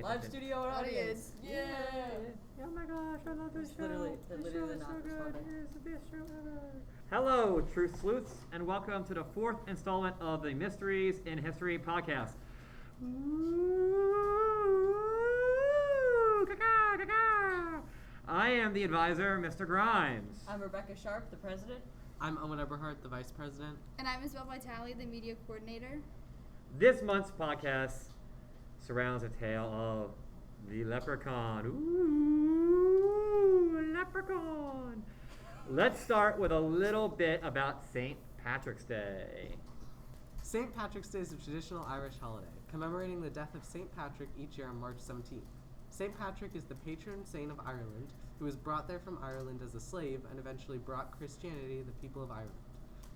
Live studio audience. Yeah. Oh my gosh, I love this show. Literally, they're This literally show is not so good. responding. It is the best show ever. Hello, Truth Sleuths, and welcome to the fourth installment of the Mysteries in History podcast. Ooh, caca, caca. I am the advisor, Mr. Grimes. I'm Rebecca Sharp, the president. I'm Owen Eberhardt, the vice president. And I'm Isabel Vitale, the media coordinator. This month's podcast surrounds a tale of the leprechaun. Ooh, leprechaun. Let's start with a little bit about St. Patrick's Day. St. Patrick's Day is a traditional Irish holiday, commemorating the death of St. Patrick each year on March 17th. St. Patrick is the patron saint of Ireland, who was brought there from Ireland as a slave and eventually brought Christianity to the people of Ireland.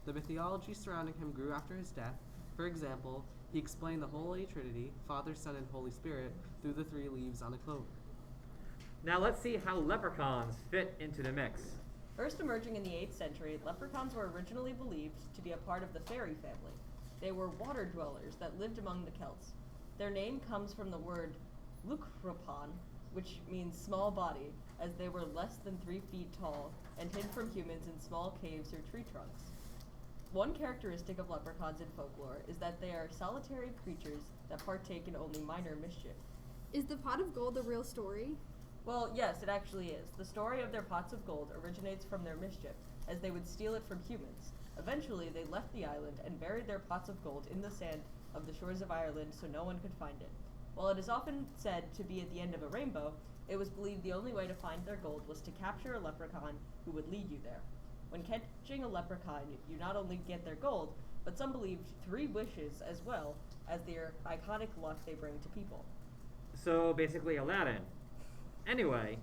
The mythology surrounding him grew after his death. For example, he explained the Holy Trinity, Father, Son, and Holy Spirit, through the 3 leaves on a clover. Now let's see how leprechauns fit into the mix. First emerging in the 8th century, leprechauns were originally believed to be a part of the fairy family. They were water dwellers that lived among the Celts. Their name comes from the word Lucropon, which means small body, as they were less than 3 feet tall and hid from humans in small caves or tree trunks. One characteristic of leprechauns in folklore is that they are solitary creatures that partake in only minor mischief. Is the pot of gold a real story? Well, yes, it actually is. The story of their pots of gold originates from their mischief, as they would steal it from humans. Eventually, they left the island and buried their pots of gold in the sand of the shores of Ireland so no one could find it. While it is often said to be at the end of a rainbow, it was believed the only way to find their gold was to capture a leprechaun who would lead you there. When catching a leprechaun, you not only get their gold, but some believed 3 wishes as well as their iconic luck they bring to people. So basically Aladdin. Anyway,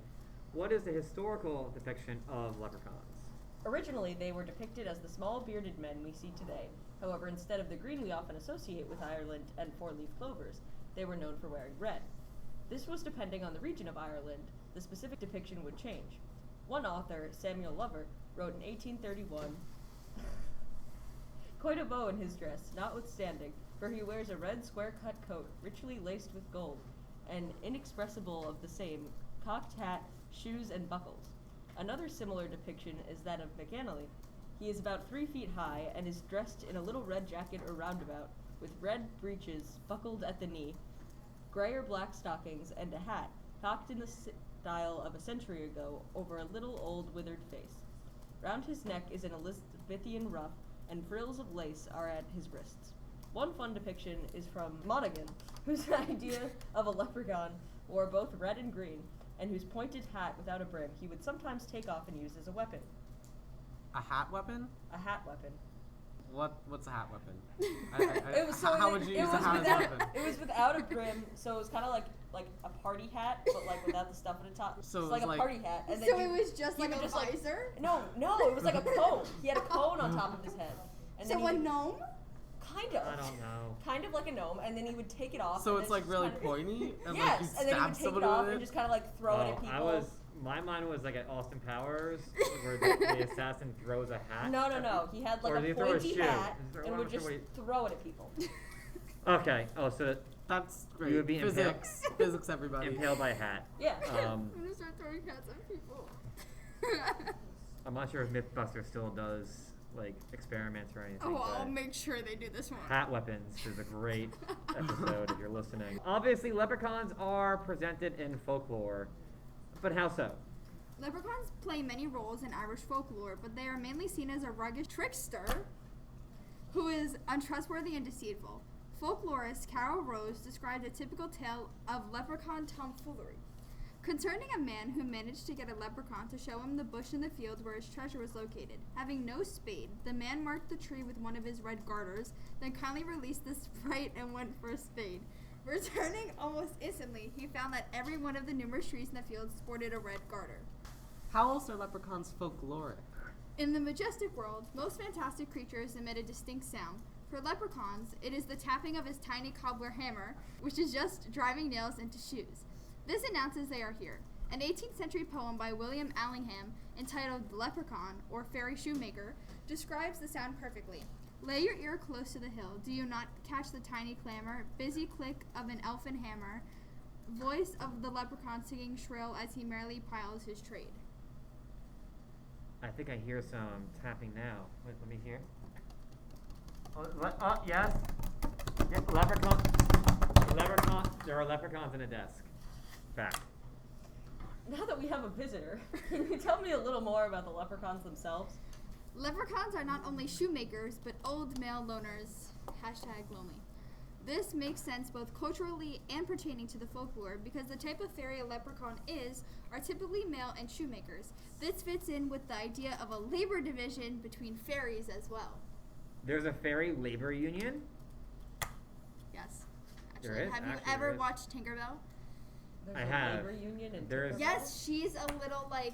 what is the historical depiction of leprechauns? Originally, they were depicted as the small bearded men we see today. However, instead of the green we often associate with Ireland and 4-leaf clovers, they were known for wearing red. This was depending on the region of Ireland. The specific depiction would change. One author, Samuel Lover, wrote in 1831, "Quite a beau in his dress, notwithstanding, for he wears a red square-cut coat, richly laced with gold, and inexpressible of the same, cocked hat, shoes, and buckles." Another similar depiction is that of McAnally. He is about 3 feet high and is dressed in a little red jacket or roundabout, with red breeches buckled at the knee, gray or black stockings, and a hat, cocked in the style of a century ago, over a little old withered face. Round his neck is an Elizabethan ruff, and frills of lace are at his wrists. One fun depiction is from Monaghan, whose idea of a leprechaun wore both red and green, and whose pointed hat without a brim he would sometimes take off and use as a weapon. A hat weapon? A hat weapon. What's a hat weapon? How would you use a hat as a weapon? It was without a brim, so it was kind of like a party hat, but like without the stuff at the top. So it's it like was a party hat. And then So it was just like would a visor? No, it was like a cone. He had a cone on top of his head. And then So a gnome? Kind of. I don't know. Kind of like a gnome, and then he would take it off. So and it's then like really kind of- pointy? And Yes, like you and then he stab would take someone it off with and it? just kind of like throw it at people. My mind was like at Austin Powers, where the assassin throws a hat. No. He had like Or did a he throw a pointy shoe? hat Is there and one would or just two way- throw it at people. Okay. Oh, so That's great. You would be physics. Physics, everybody. impaled by a hat. Yeah. I'm gonna start throwing hats at people. I'm not sure if MythBusters still does like experiments or anything. Oh, I'll but make sure they do this one. Hat weapons is a great episode if you're listening. Obviously, leprechauns are presented in folklore, but how so? Leprechauns play many roles in Irish folklore, but they are mainly seen as a rugged trickster who is untrustworthy and deceitful. Folklorist Carol Rose described a typical tale of leprechaun tomfoolery. Concerning a man who managed to get a leprechaun to show him the bush in the field where his treasure was located. Having no spade, the man marked the tree with one of his red garters, then kindly released the sprite and went for a spade. Returning almost instantly, he found that every one of the numerous trees in the field sported a red garter. How else are leprechauns folkloric? In the majestic world, most fantastic creatures emit a distinct sound. For leprechauns, it is the tapping of his tiny cobbler hammer, which is just driving nails into shoes. This announces they are here. An 18th century poem by William Allingham, entitled The Leprechaun, or Fairy Shoemaker, describes the sound perfectly. Lay your ear close to the hill. Do you not catch the tiny clamor, busy click of an elfin hammer, Voice of the leprechaun singing shrill as he merrily piles his trade. I think I hear some tapping now. Wait, let me hear. Oh, yes. Yeah, leprechaun. There are leprechauns in a desk. Fact. Now that we have a visitor, can you tell me a little more about the leprechauns themselves? Leprechauns are not only shoemakers, but old male loners. #lonely. This makes sense both culturally and pertaining to the folklore because the type of fairy a leprechaun are typically male and shoemakers. This fits in with the idea of a labor division between fairies as well. There's a fairy labor union? Yes. There Actually, is? have you Actually, ever there is. watched Tinkerbell? There's I a have. labor union in There's- Tinkerbell? Yes, she's a little like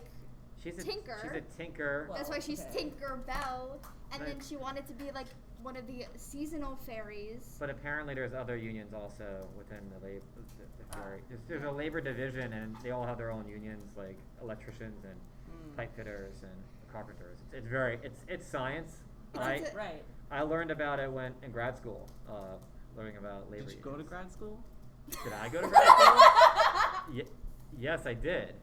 She's a Tinker. She's a tinker. Well, that's why she's okay. Tinkerbell, and then Like- she wanted to be like one of the seasonal fairies. But apparently there's other unions also within the fairy. There's a labor division, and they all have their own unions, like electricians and pipe fitters and carpenters. It's science. It's Right. I learned about it when in grad school, learning about labor. Did you go to unions. grad school? Did I go to grad school? Yes, I did,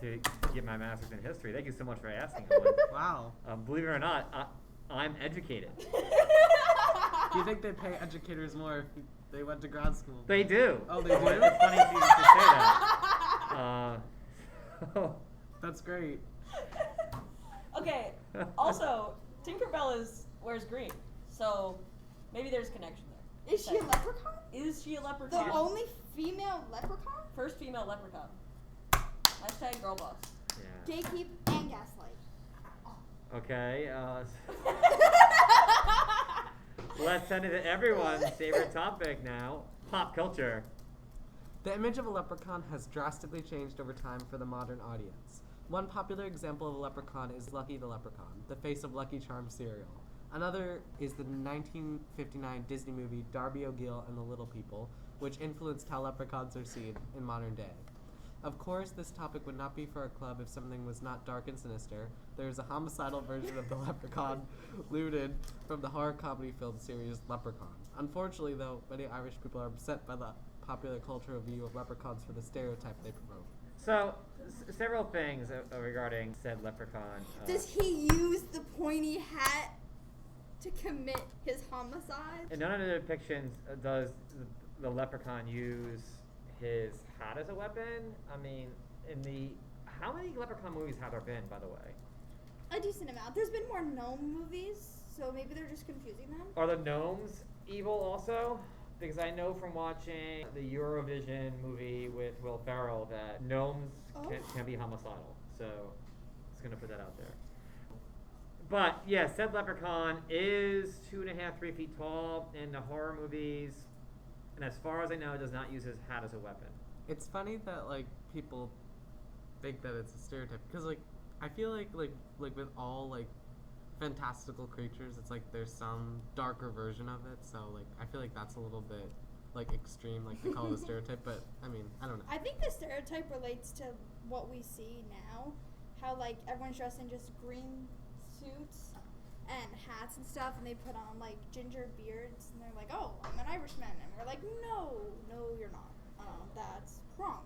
to get my master's in history. Thank you so much for asking, Owen. Wow. Believe it or not, I'm educated. Do you think they pay educators more if they went to grad school? They do. Oh, they do? It's funny you should say that. That's great. Okay. Also, Tinkerbell wears green, so maybe there's a connection there. Is she a leprechaun? Is she a The leprechaun? only female leprechaun? First female leprechaun. #girlboss. Yeah. Gatekeep and gaslight. Okay. Let's send it to everyone's favorite topic now: pop culture. The image of a leprechaun has drastically changed over time for the modern audience. One popular example of a leprechaun is Lucky the Leprechaun, the face of Lucky Charms cereal. Another is the 1959 Disney movie Darby O'Gill and the Little People, which influenced how leprechauns are seen in modern day. Of course, this topic would not be for a club if something was not dark and sinister. There is a homicidal version of the leprechaun looted from the horror comedy film series Leprechaun. Unfortunately, though, many Irish people are upset by the popular cultural view of leprechauns for the stereotype they promote. So, several things regarding said leprechaun. Does he use the pointy hat to commit his homicide? In none of the depictions does the leprechaun use his hat as a weapon. I mean, how many leprechaun movies have there been, by the way? A decent amount. There's been more gnome movies, so maybe they're just confusing them. Are the gnomes evil also? Because I know from watching the Eurovision movie with Will Ferrell that gnomes can be homicidal. So, just gonna put that out there. But yeah, said leprechaun is 2.5, 3 feet tall in the horror movies, and as far as I know, does not use his hat as a weapon. It's funny that like people think that it's a stereotype because like I feel like with all like fantastical creatures, it's like there's some darker version of it. So like I feel like that's a little bit like extreme, like they call it a stereotype. But I mean, I don't know. I think the stereotype relates to what we see now. How like everyone's dressed in just green suits and hats and stuff, and they put on like ginger beards, and they're like, "Oh, I'm an Irishman," and we're like, "No, you're not. That's wrong."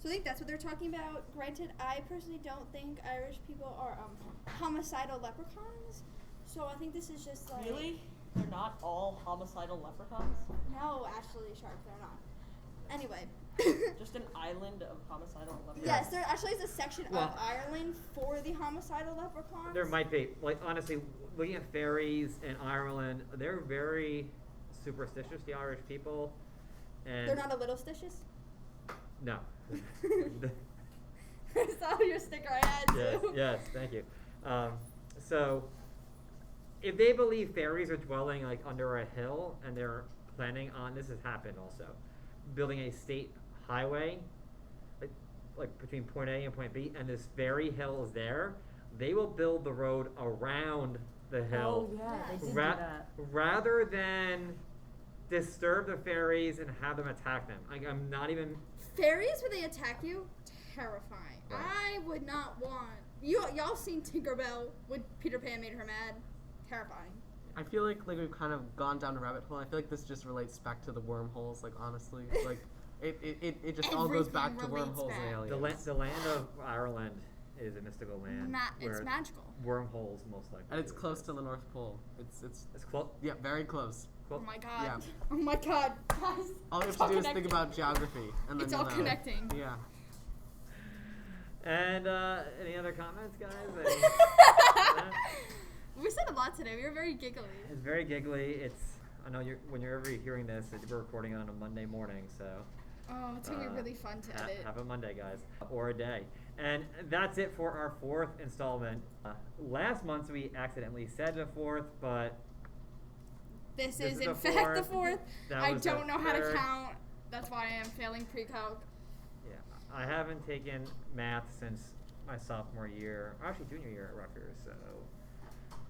So I think that's what they're talking about. Granted, I personally don't think Irish people are homicidal leprechauns. So I think this is just like Really? They're not all homicidal leprechauns? No, actually, Shark, they're not. Anyway. Just an island of homicidal leprechauns? Yes, there actually is a section Well, of Ireland for the homicidal leprechauns. There might be. Like, honestly, looking at fairies in Ireland, they're very superstitious, the Irish people. And They're not a little stitious? No. I saw your sticker I had too. Yes, thank you. So, if they believe fairies are dwelling like under a hill, and they're planning on, this has happened also, building a state highway, like between point A and point B, and this fairy hill is there, they will build the road around the hill. Oh, yeah, they did do ra- that. rather than disturb the fairies and have them attack them. Like, I'm not even. Fairies, when they attack you, terrifying. Right. I would not want. Y'all seen Tinkerbell when Peter Pan made her mad? Terrifying. I feel like we've kind of gone down a rabbit hole. I feel like this just relates back to the wormholes. Like honestly, like it just all goes back to Everything relates wormholes back. and aliens. The land of Ireland is a mystical land. It's where magical. Wormholes most likely. And it's do close exist. to the North Pole. It's It's close. yeah, very close. Oh my god. Yeah. Oh my god, guys. All you It's have all to do is think connecting. about geography, and then It's you'll all know. connecting. Yeah. And any other comments, guys? We said a lot today. We were very giggly. It's very giggly. I know when you're ever hearing this, we're recording on a Monday morning, so. Oh, it's gonna be really fun to edit. Have a Monday, guys, or a day. And that's it for our 4th installment. Last month we accidentally said the 4th, but This this is is in the fact the 4th. 4th. That I was the don't know how to 3rd. count. That's why I am failing pre-calc. yeah, I haven't taken math since my sophomore year, or actually junior year at Rutgers, so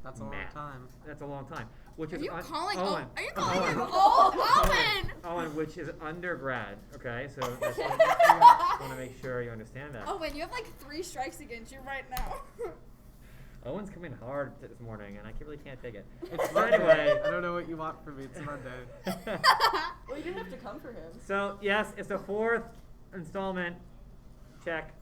That's a long Math. time. that's a long time. Which Are is you calling? Owen. Are you calling him Owen. old? Owen? Owen, which is undergrad. Okay, so that's I want to make sure you understand that. Owen, you have like 3 strikes against you right now. Owen's coming hard this morning, and I really can't take it. It's So Monday. anyway. I don't know what you want from me. It's Monday. Well, you didn't have to come for him. So yes, it's the 4th installment. Check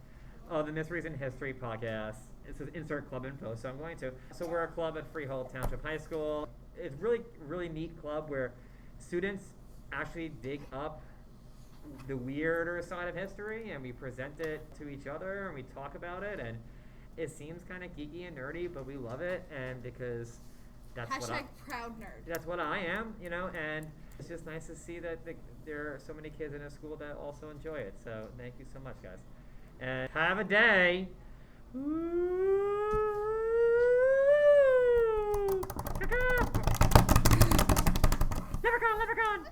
of the Mysteries in History podcast. It says insert club info, so I'm going to. So we're a club at Freehold Township High School. It's really neat club where students actually dig up the weirder side of history, and we present it to each other, and we talk about it, and it seems kind of geeky and nerdy, but we love it, and because that's Proud nerd. that's what I am, and it's just nice to see that there are so many kids in a school that also enjoy it. So thank you so much, guys. And have a day. Leprechaun! Leprechaun!